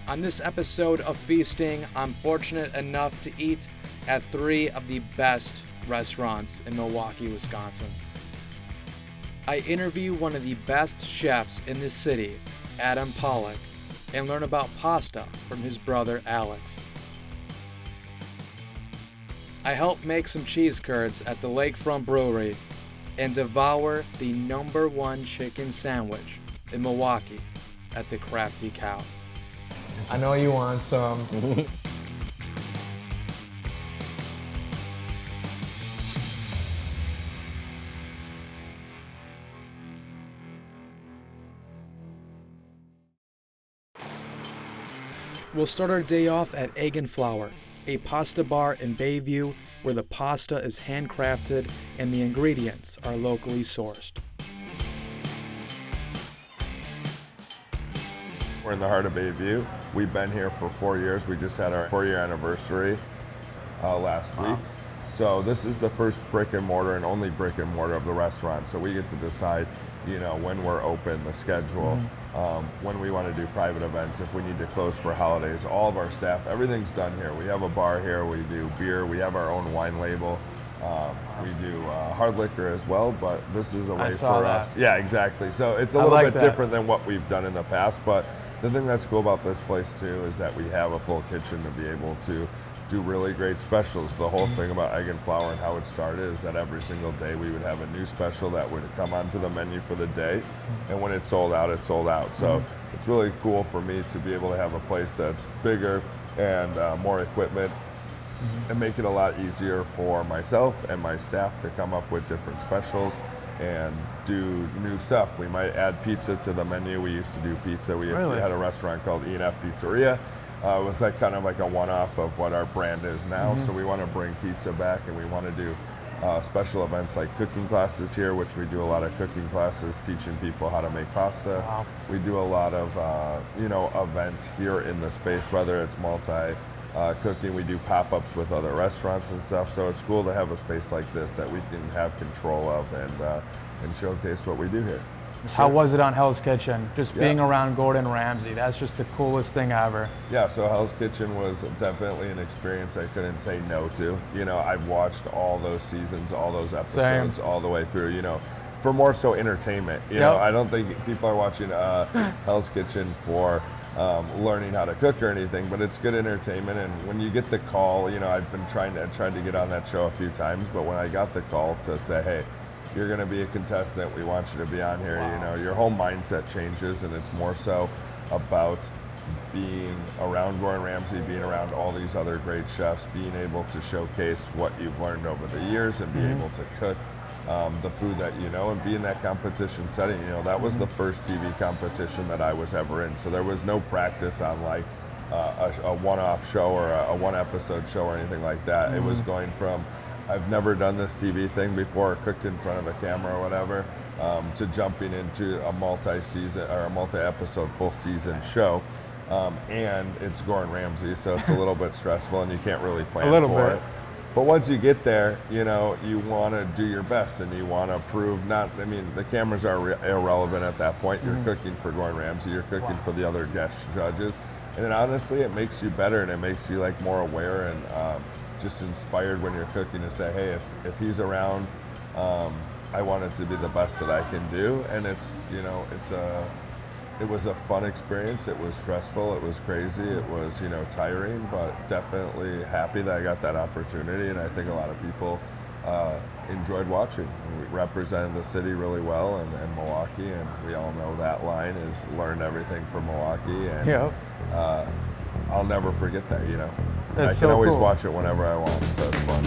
On this episode of Feasting, I'm fortunate enough to eat at 3 of the best restaurants in Milwaukee, Wisconsin. I interview one of the best chefs in the city, Adam Pollock, and learn about pasta from his brother Alex. I help make some cheese curds at the Lakefront Brewery and devour the #1 chicken sandwich in Milwaukee at the Crafty Cow. I know you want some. We'll start our day off at Egg and Flour, a pasta bar in Bayview where the pasta is handcrafted and the ingredients are locally sourced. We're in the heart of Bayview. We've been here for 4 years. We just had our 4-year anniversary last week. So this is the first brick and mortar and only brick and mortar of the restaurant. So we get to decide, when we're open, the schedule, when we want to do private events, if we need to close for holidays. All of our staff, everything's done here. We have a bar here, we do beer, we have our own wine label. We do hard liquor as well, but this is a way for us. Yeah, exactly. So it's a little bit different than what we've done in the past, but the thing that's cool about this place too is that we have a full kitchen to be able to do really great specials. The whole thing about Egg and Flour and how it started is that every single day we would have a new special that would come onto the menu for the day, and when it's sold out, it's sold out. So it's really cool for me to be able to have a place that's bigger and more equipment, and make it a lot easier for myself and my staff to come up with different specials and do new stuff. We might add pizza to the menu. We used to do pizza. We had a restaurant called E&F Pizzeria. It was kind of like a one-off of what our brand is now. So we want to bring pizza back, and we want to do special events like cooking classes here, which we do a lot of cooking classes, teaching people how to make pasta. Wow. We do a lot of events here in the space, whether it's cooking. We do pop-ups with other restaurants and stuff, so it's cool to have a space like this that we can have control of and showcase what we do here. How was it on Hell's Kitchen? Just being around Gordon Ramsay, that's just the coolest thing ever. Yeah, so Hell's Kitchen was definitely an experience I couldn't say no to. I've watched all those seasons, all those episodes, all the way through, for more so entertainment. I don't think people are watching Hell's Kitchen for learning how to cook or anything, but it's good entertainment. And when you get the call, I've been trying to get on that show a few times, but when I got the call to say, hey, you're going to be a contestant, we want you to be on here, your whole mindset changes, and it's more so about being around Gordon Ramsay, being around all these other great chefs, being able to showcase what you've learned over the years and be able to cook the food that and be in that competition setting. That was the first TV competition that I was ever in, so there was no practice on like a one-off show or a one-episode show or anything like that. It was going from, I've never done this TV thing before, cooked in front of a camera or whatever, to jumping into a multi-season or a multi-episode full season show. And it's Gordon Ramsay, so it's a little bit stressful and you can't really plan for it. But once you get there, you want to do your best and you want to prove the cameras are irrelevant at that point. You're cooking for Gordon Ramsay, you're cooking for the other guest judges. And then honestly, it makes you better and it makes you more aware and just inspired when you're cooking to say, hey, if he's around, I want it to be the best that I can do. And it was a fun experience. It was stressful. It was crazy. It was, tiring, but definitely happy that I got that opportunity. And I think a lot of people enjoyed watching. We represented the city really well and Milwaukee, and we all know that line is learn everything from Milwaukee. And I'll never forget that, I can always watch it whenever I want, so it's fun.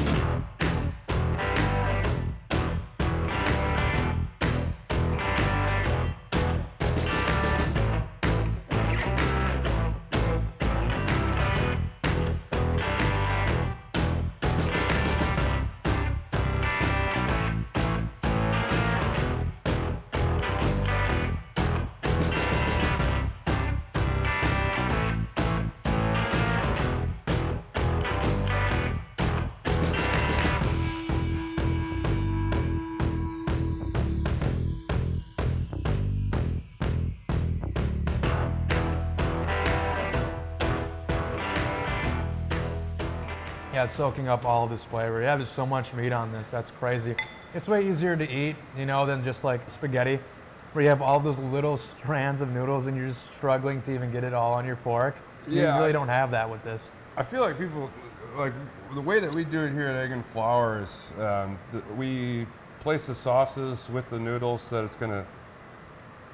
yeah, it's soaking up all of this flavor. Yeah, there's so much meat on this. That's crazy. It's way easier to eat, you know, than just like spaghetti, where you have all those little strands of noodles and you're just struggling to even get it all on your fork. Yeah, You really don't have that with this. I feel like people, like the way that we do it here at Egg and Flour is we place the sauces with the noodles so that it's going to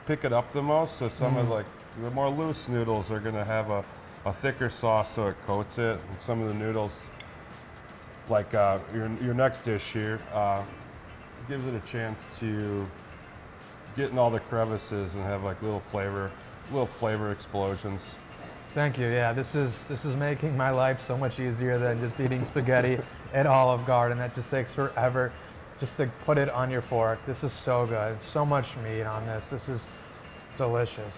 pick it up the most. So some of like the more loose noodles are going to have a thicker sauce so it coats it. And some of the noodles, like your next dish here, gives it a chance to get in all the crevices and have like little flavor explosions. Thank you. Yeah, this is making my life so much easier than just eating spaghetti at Olive Garden. That just takes forever just to put it on your fork. This is so good. So much meat on this. This is delicious.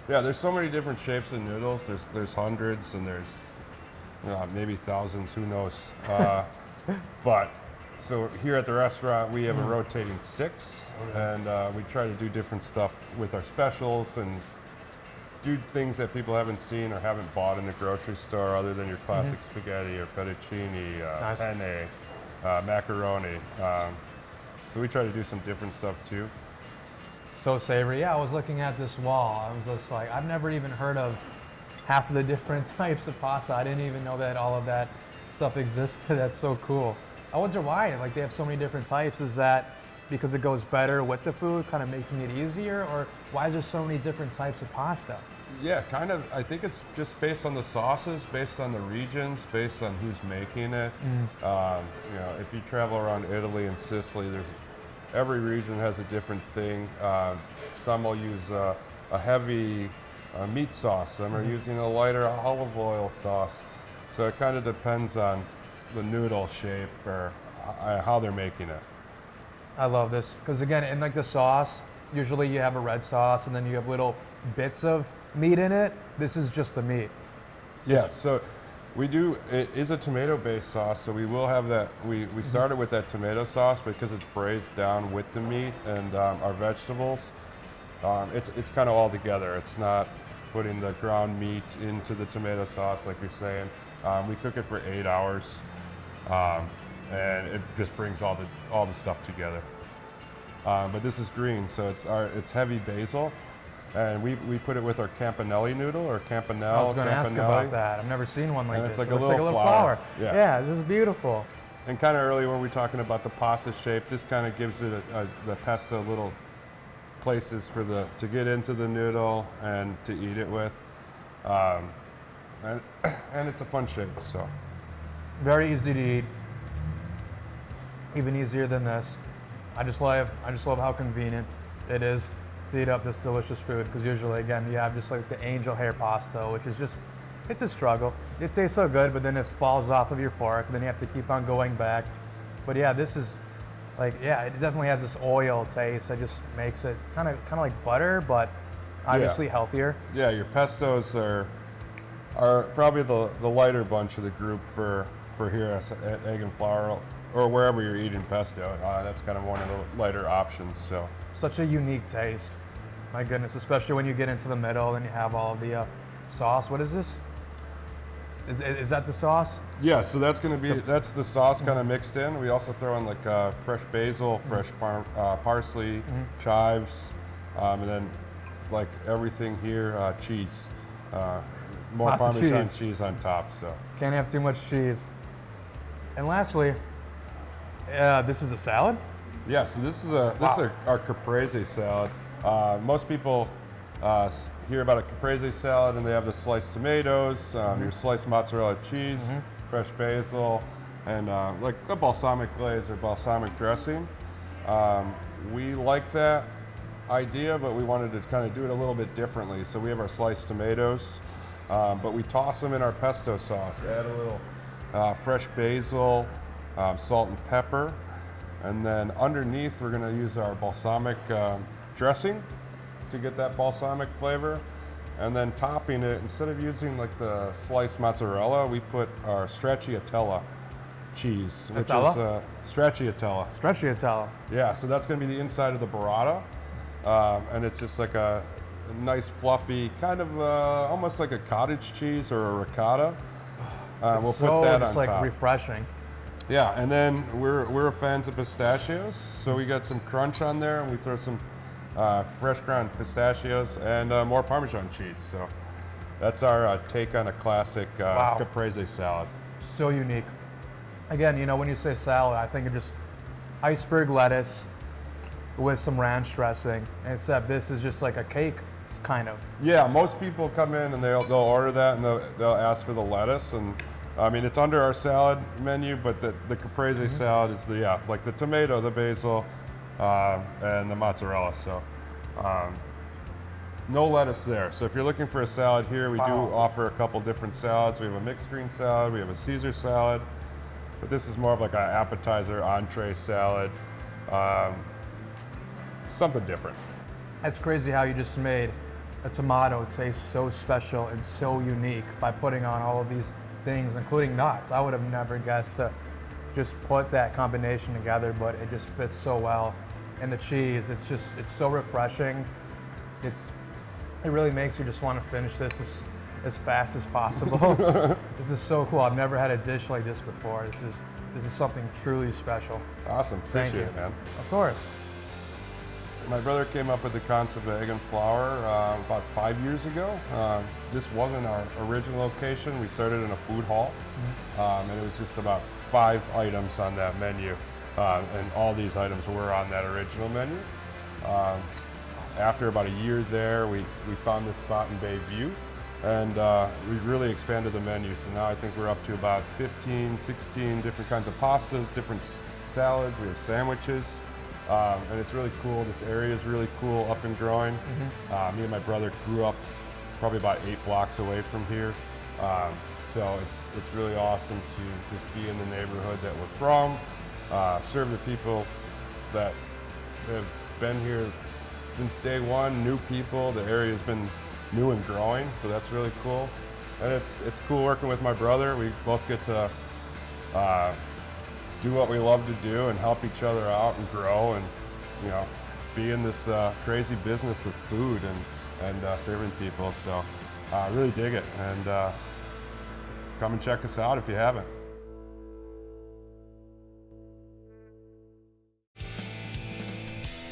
Yeah, there's so many different shapes of noodles. There's hundreds and there's maybe thousands, who knows. But so here at the restaurant, we have a rotating 6, and we try to do different stuff with our specials and do things that people haven't seen or haven't bought in the grocery store other than your classic spaghetti or fettuccine, Nice. penne, macaroni. So we try to do some different stuff too. So savory. Yeah, I was looking at this wall. I was just like, I've never even heard of half of the different types of pasta. I didn't even know that all of that stuff existed. That's so cool. I wonder why, like they have so many different types. Is that because it goes better with the food, kind of making it easier, or why is there so many different types of pasta? Yeah, kind of. I think it's just based on the sauces, based on the regions, based on who's making it. If you travel around Italy and Sicily, every region has a different thing. Some will use a heavy meat sauce. Some are using a lighter olive oil sauce. So it kind of depends on the noodle shape or how they're making it. I love this because again, in like the sauce, usually you have a red sauce and then you have little bits of meat in it. This is just the meat. Yeah, so it is a tomato-based sauce, so we will have that. We started with that tomato sauce because it's braised down with the meat and our vegetables. It's kind of all together. It's not putting the ground meat into the tomato sauce like you're saying. We cook it for 8 hours, and it just brings all the stuff together. But this is green, so it's heavy basil. And we put it with our campanelli noodle or campanelle. I was going to ask about that. I've never seen one like And this. it's like It a looks little flower. Yeah, this is beautiful. And kind of early when we were talking about the pasta shape, this kind of gives it the pesto little places to get into the noodle and to eat it with. And it's a fun shape, so. Very easy to eat. Even easier than this. I just love how convenient it is to eat up this delicious food, because usually, again, you have just like the angel hair pasta, which is it's a struggle. It tastes so good, but then it falls off of your fork, and then you have to keep on going back. But yeah, this is like, it definitely has this oil taste that just makes it kind of like butter, but obviously healthier. Yeah, your pestos are probably the lighter bunch of the group for here at Egg and Flour, or wherever you're eating pesto. That's kind of one of the lighter options. So such a unique taste. My goodness, especially when you get into the middle and you have all of the sauce. What is this? Is that the sauce? Yeah, so that's the sauce kind of mixed in. We also throw in like fresh basil, fresh parsley, chives, and then like everything here, cheese. More Lots of Parmesan cheese. cheese on top. So Can't have too much cheese. And lastly, this is a salad? yeah, so this is our caprese salad. Most people hear about a caprese salad and they have the sliced tomatoes, your sliced mozzarella cheese, fresh basil, and like a balsamic glaze or balsamic dressing. We like that idea, but we wanted to kind of do it a little bit differently. So we have our sliced tomatoes, but we toss them in our pesto sauce, add a little fresh basil, salt and pepper, and then underneath we're going to use our balsamic dressing to get that balsamic flavor. And then topping it, instead of using like the sliced mozzarella, we put our stracciatella cheese, which is stracciatella. Stracciatella. Yeah, so that's going to be the inside of the burrata, and it's just like a nice fluffy kind of almost like a cottage cheese or a ricotta. We'll so put that just on like top. refreshing. Yeah, and then we're fans of pistachios, so we got some crunch on there, and we throw some fresh ground pistachios and more Parmesan cheese. So that's our take on a classic Wow. caprese salad. So unique. Again, you know, when you say salad, I think of just iceberg lettuce with some ranch dressing, except this is just like a cake, kind of. Yeah, most people come in and they'll order that and they'll ask for the lettuce, and I mean it's under our salad menu, but the caprese salad is like the tomato, the basil, and the mozzarella. So no lettuce there. So if you're looking for a salad here, we do offer a couple different salads. We have a mixed green salad, we have a Caesar salad, but this is more of like an appetizer, entree salad, something different. That's crazy how you just made a tomato taste so special and so unique by putting on all of these things, including nuts. I would have never guessed to just put that combination together, but it just fits so well. And the cheese, it's so refreshing. It really makes you just want to finish this as fast as possible. This is so cool. I've never had a dish like this before. This is something truly special. Awesome, Thank appreciate you. it, man. Of course. My brother came up with the concept of egg and flour about 5 years ago. This wasn't our original location. We started in a food hall, and it was just about 5 items on that menu, and all these items were on that original menu. After about a year there, we found this spot in Bayview, and we really expanded the menu. So now I think we're up to about 15, 16 different kinds of pastas, different salads. We have sandwiches. And it's really cool. This area is really cool, up and growing. Me and my brother grew up probably about 8 blocks away from here. So it's really awesome to just be in the neighborhood that we're from, serve the people that have been here since day one, new people. The area's been new and growing, so that's really cool. And it's cool working with my brother. We both get to do what we love to do and help each other out and grow, and be in this crazy business of food and serving people. So I really dig it, and come and check us out if you haven't.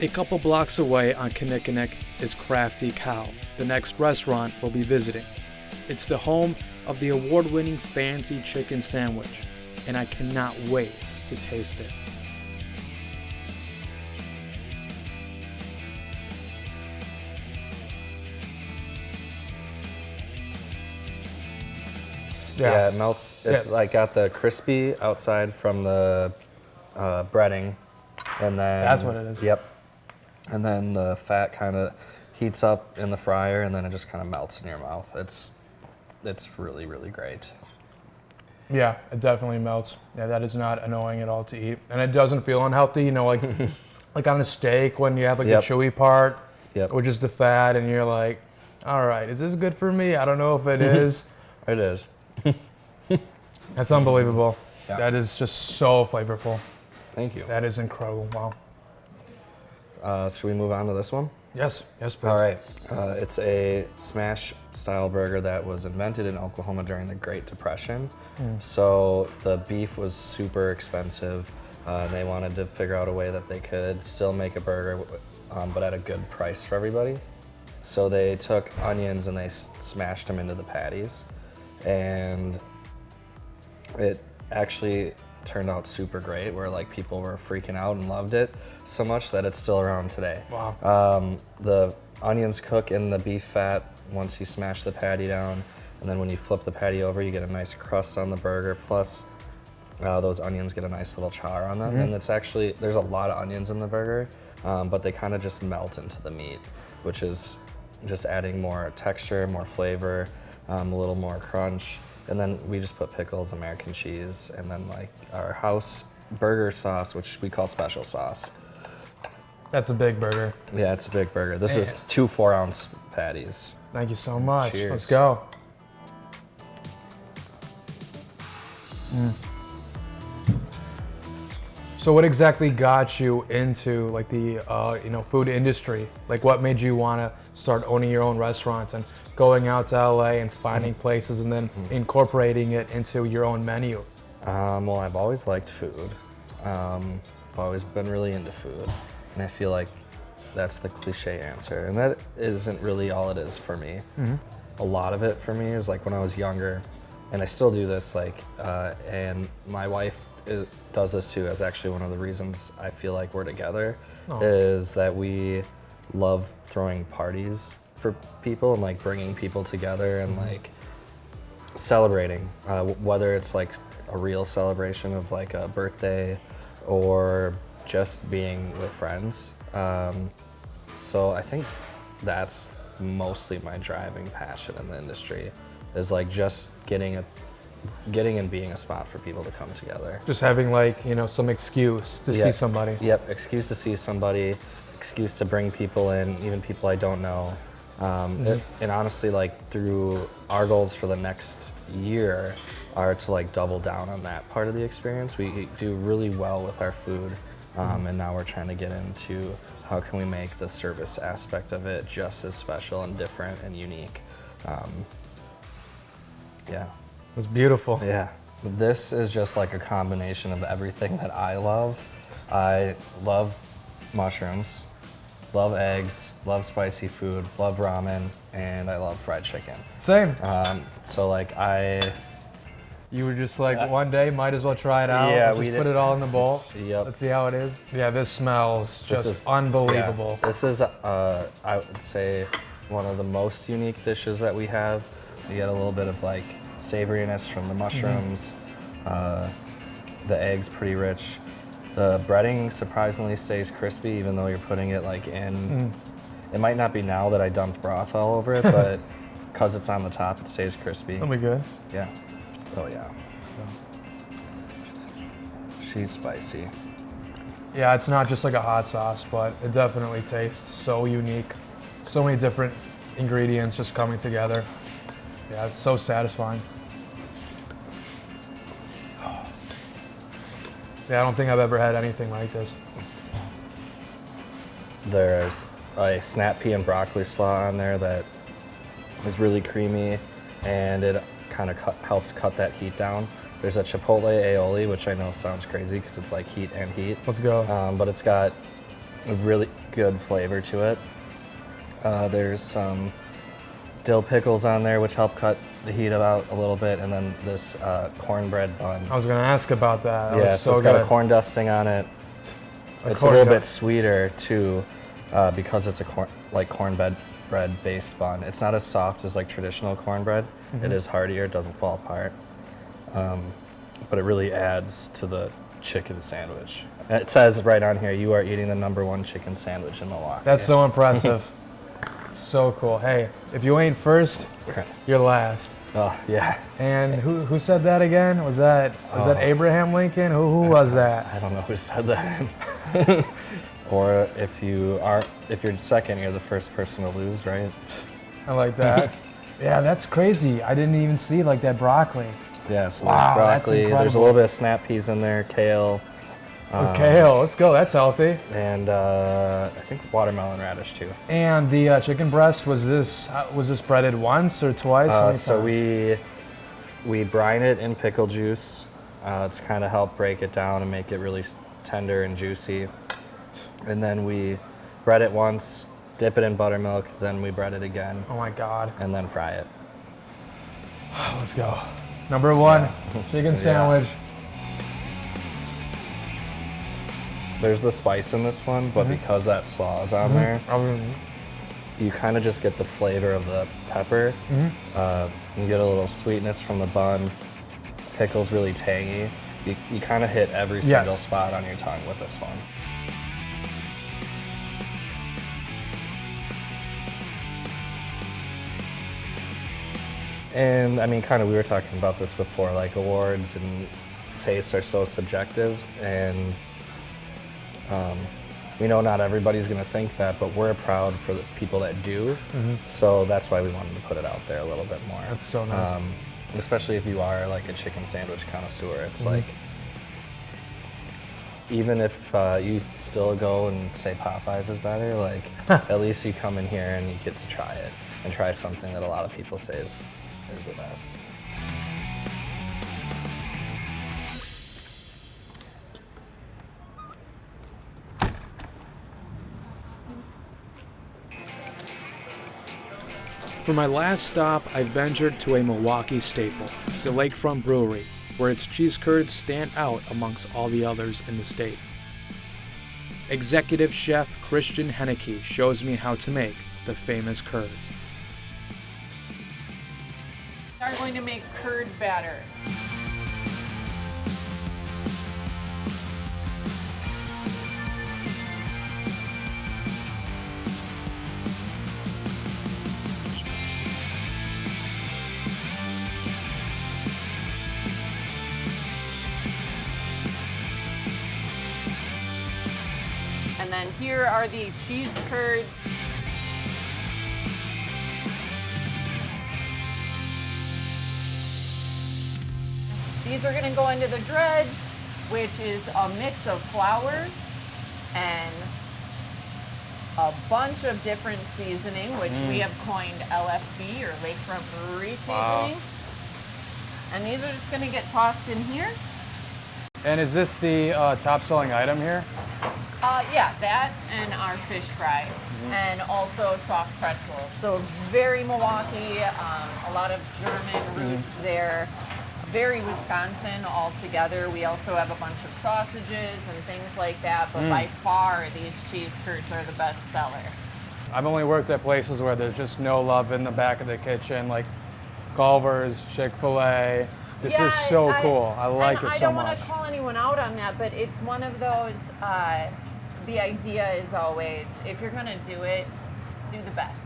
A couple blocks away on Kinnickinnick is Crafty Cow, the next restaurant we'll be visiting. It's the home of the award-winning fancy chicken sandwich, and I cannot wait to taste it. Yeah, it melts. It's like got the crispy outside from the breading, and then That's what it is. Yep. And then the fat kind of heats up in the fryer, and then it just kind of melts in your mouth. It's really, really great. Yeah, it definitely melts. Yeah, that is not annoying at all to eat, and it doesn't feel unhealthy. Like like on a steak when you have like the chewy part, which is the fat, and you're like, all right, is this good for me? I don't know if it is. It is. That's unbelievable. Yeah. That is just so flavorful. Thank you. That is incredible. Wow. Should we move on to this one? Yes, please. All right. It's a smash style burger that was invented in Oklahoma during the Great Depression. So the beef was super expensive. They wanted to figure out a way that they could still make a burger, but at a good price for everybody. So they took onions and they smashed them into the patties. And it actually turned out super great, where like people were freaking out and loved it so much that it's still around today. Wow. The onions cook in the beef fat once you smash the patty down, and then when you flip the patty over, you get a nice crust on the burger, plus those onions get a nice little char on them. And it's actually, there's a lot of onions in the burger, but they kind of just melt into the meat, which is just adding more texture, more flavor, a little more crunch. And then we just put pickles, American cheese, and then like our house burger sauce, which we call special sauce. That's a big burger. Yeah, it's a big burger. This is 2 4-ounce patties. Thank you so much. Cheers. Let's go. So what exactly got you into like the food industry? Like what made you want to start owning your own restaurants and going out to LA and finding places and then incorporating it into your own menu? Well, I've always liked food. I've always been really into food, and I feel like that's the cliche answer, and that isn't really all it is for me. A lot of it for me is like when I was younger, and I still do this, like, and my wife does this too. Is actually one of the reasons I feel like we're together, is that we love throwing parties for people and like bringing people together and like celebrating, whether it's like a real celebration of like a birthday or just being with friends. So I think that's mostly my driving passion in the industry, is like just getting and being a spot for people to come together. Just having like, you know, some excuse to see somebody. Yep, excuse to see somebody, excuse to bring people in, even people I don't know. And honestly, like through our goals for the next year are to like double down on that part of the experience. We do really well with our food, and now we're trying to get into how can we make the service aspect of it just as special and different and unique. Yeah. It's beautiful. Yeah. This is just like a combination of everything that I love. I love mushrooms, love eggs, love spicy food, love ramen, and I love fried chicken. Same. So like You were just like, one day, might as well try it out. Yeah, Let's just put it all in the bowl. Yep. Let's see how it is. Yeah, this smells just unbelievable. Yeah. This is, I would say, one of the most unique dishes that we have. You get a little bit of like savoriness from the mushrooms. The egg's pretty rich. The breading surprisingly stays crispy, even though you're putting it like in. It might not be now that I dumped broth all over it, but because it's on the top, it stays crispy. That'll be good. Yeah. Oh yeah. She's spicy. Yeah, it's not just like a hot sauce, but it definitely tastes so unique. So many different ingredients just coming together. Yeah, it's so satisfying. Yeah, I don't think I've ever had anything like this. There's a snap pea and broccoli slaw on there that is really creamy, and it kind of helps cut that heat down. There's a chipotle aioli, which I know sounds crazy because it's like heat and heat. Let's go. But it's got a really good flavor to it. There's some dill pickles on there, which help cut the heat out a little bit, and then this cornbread bun. I was gonna ask about that. Yeah, so it's got a corn dusting on it. It's a little bit sweeter too, because it's a cornbread based bun. It's not as soft as like traditional cornbread. It is heartier, it doesn't fall apart. But it really adds to the chicken sandwich. And it says right on here, you are eating the #1 chicken sandwich in Milwaukee. That's so impressive. So cool. Hey, if you ain't first, you're last. Oh yeah. And who said that again? Was that Abraham Lincoln? Who was that? I don't know who said that. Or if you're second, you're the first person to lose, right? I like that. Yeah, that's crazy. I didn't even see like that broccoli. Yeah, so Wow, there's that's broccoli, incredible. there's a little bit of snap peas in there, kale. Kale, let's go. That's healthy. And I think watermelon radish too. And the chicken breast, was this breaded once or twice? So we brine it in pickle juice. It's kind of help break it down and make it really tender and juicy. And then we bread it once, dip it in buttermilk, then we bread it again. Oh my God. And then fry it. Let's go. #1, chicken sandwich. There's the spice in this one, but because that slaw is on there, you kind of just get the flavor of the pepper. You get a little sweetness from the bun. Pickle's really tangy. You kind of hit every single spot on your tongue with this one. And I mean, kind of, we were talking about this before, like awards and tastes are so subjective, and we know not everybody's gonna think that, but we're proud for the people that do. So that's why we wanted to put it out there a little bit more. That's so nice. Especially if you are like a chicken sandwich connoisseur, it's like, even if you still go and say Popeyes is better, like at least you come in here and you get to try it. and try something that a lot of people say is the best. For my last stop, I ventured to a Milwaukee staple, the Lakefront Brewery, where its cheese curds stand out amongst all the others in the state. Executive Chef Christian Henneke shows me how to make the famous curds. We're going to make curd batter. And then here are the cheese curds. These are going to go into the dredge, which is a mix of flour and a bunch of different seasoning, which we have coined LFB, or Lakefront Brewery seasoning. Wow. And these are just going to get tossed in here. And is this the top selling item here? Yeah, that and our fish fry, and also soft pretzels. So very Milwaukee, a lot of German roots there. Very Wisconsin altogether. We also have a bunch of sausages and things like that, but by far these cheese curds are the best seller. I've only worked at places where there's just no love in the back of the kitchen, like Culver's, Chick-fil-A. This is so cool. I like it so much. I don't want to call anyone out on that, but it's one of those, the idea is always, if you're going to do it, do the best.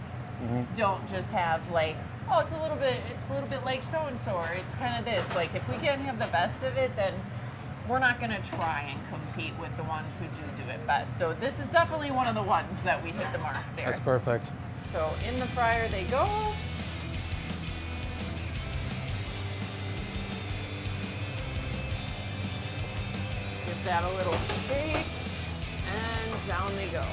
Don't just have like, oh, it's a little bit like so-and-so, or it's kind of this. Like, if we can't have the best of it, then we're not going to try and compete with the ones who do it best. So this is definitely one of the ones that we hit the mark there. That's perfect. So in the fryer they go. Give that a little shake, and down they go.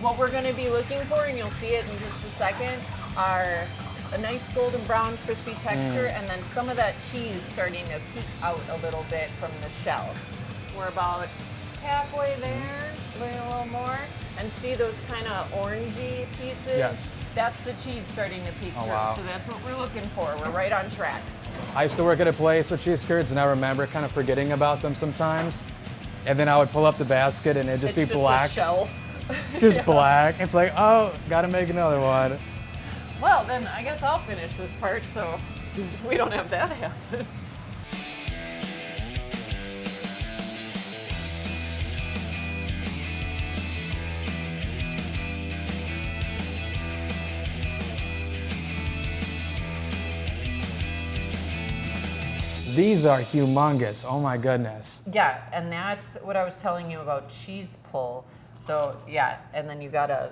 What we're going to be looking for, and you'll see it in just a second, are a nice golden brown crispy texture, and then some of that cheese starting to peek out a little bit from the shell. We're about halfway there, maybe a little more, and see those kind of orangey pieces? Yes. That's the cheese starting to peek through, wow. so that's what we're looking for. We're right on track. I used to work at a place with cheese curds, and I remember kind of forgetting about them sometimes. And then I would pull up the basket, and it'd just be black. It's just a shell. Just black. It's like, oh, gotta make another one. Well, then I guess I'll finish this part so we don't have that happen. These are humongous. Oh my goodness. Yeah, and that's what I was telling you about cheese pull. So yeah, and then you gotta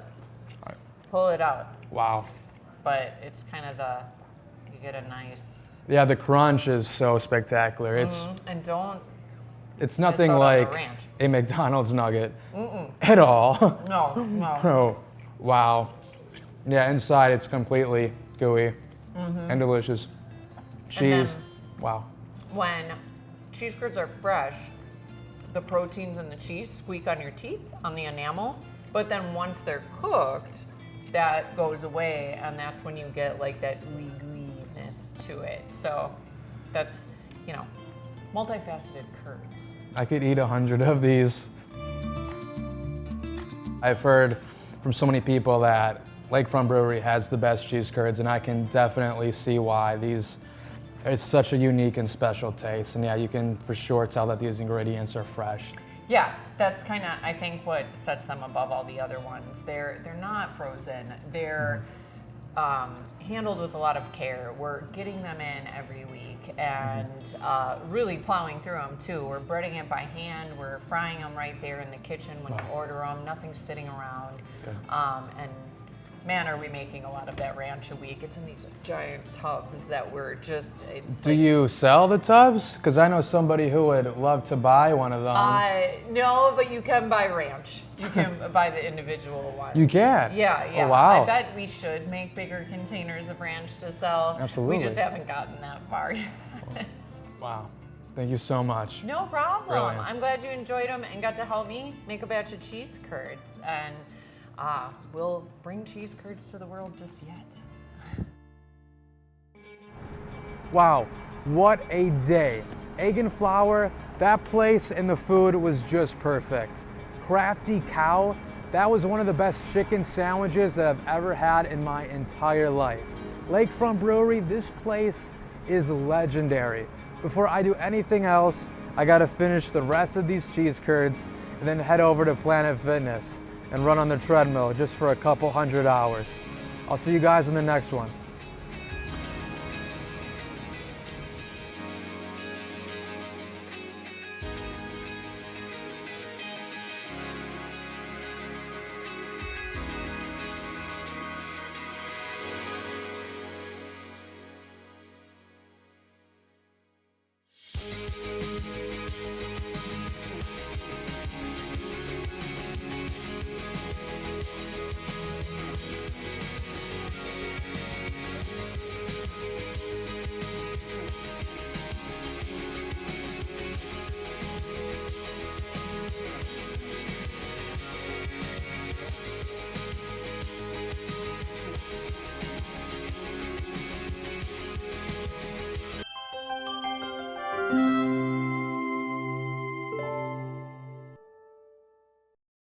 pull it out. Wow. But it's kind of you get a nice. Yeah, the crunch is so spectacular. And don't. It's nothing miss out on the like ranch. a McDonald's nugget at all. No. Oh, wow. Yeah, inside it's completely gooey and delicious. Cheese, wow. When cheese curds are fresh, the proteins in the cheese squeak on your teeth, on the enamel, but then once they're cooked, that goes away, and that's when you get like that gooey-gooey-ness to it. So that's, multifaceted curds. I could eat 100 of these. I've heard from so many people that Lakefront Brewery has the best cheese curds, and I can definitely see why. It's such a unique and special taste, and yeah, you can for sure tell that these ingredients are fresh. Yeah, that's kind of, I think, what sets them above all the other ones. They're not frozen. They're handled with a lot of care. We're getting them in every week and really plowing through them too. We're breading it by hand. We're frying them right there in the kitchen when you order them. Nothing's sitting around. And man, are we making a lot of that ranch a week. It's in these giant tubs that we're just, it's Do you sell the tubs? Because I know somebody who would love to buy one of them. No, but you can buy ranch. You can buy the individual ones. You can? Yeah. Oh, wow. I bet we should make bigger containers of ranch to sell. Absolutely. We just haven't gotten that far yet. Wow. Thank you so much. No problem. Brilliant. I'm glad you enjoyed them and got to help me make a batch of cheese curds. And we'll bring cheese curds to the world just yet. Wow, what a day. Egg and flour, that place and the food was just perfect. Crafty Cow, that was one of the best chicken sandwiches that I've ever had in my entire life. Lakefront Brewery, this place is legendary. Before I do anything else, I gotta finish the rest of these cheese curds and then head over to Planet Fitness and run on the treadmill just for a couple hundred hours. I'll see you guys in the next one.